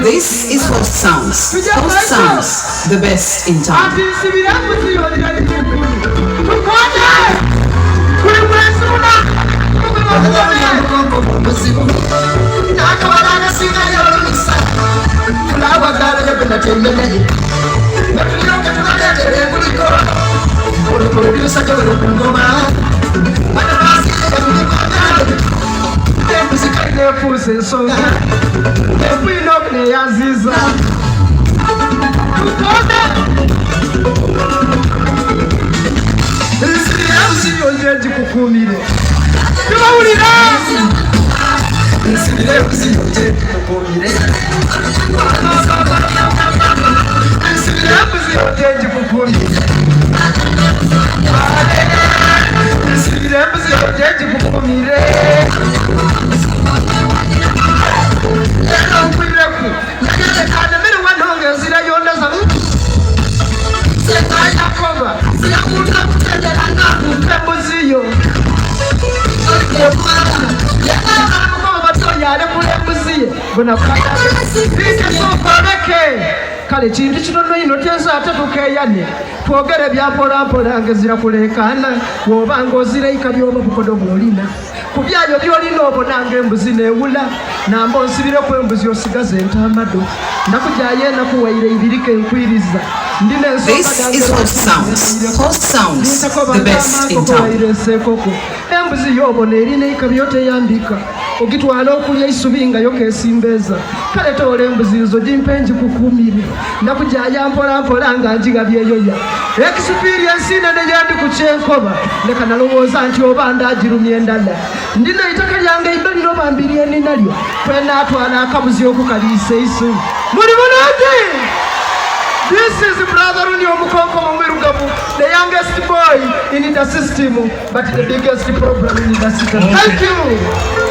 This is Host Sounds. Host Sounds, the best in town. Yazid. Kale chintu kino ino tenza atatukeyane twogere byampolampola ngezira kulekana wobanga ozirayika byoba bukodo bwolina ku byayo byolina obonanga embuzi newula namba onsibire ku embuzi osigaza entamado nakujaye nakuwaire ibirike enkwiriza. This is Host Sounds. Host Sounds, the best in town. Embuzi yobona erina ikabyote yambika ogitwala okulya isubinga yokesimbeza kale tole embuzi zo dimpenji kukumiri nakujaya mpola nga njigabyeyoya experience ine yandi kuchenkoba leka nalowooza nti obanda ajirumye endala ndina itaka lyange ibelino bambiriye ninalyo kwena atwala akabuzi okukalise isu muri bulungi. This is Brother Rooney the youngest boy in the system, but the biggest problem in the system. Thank you.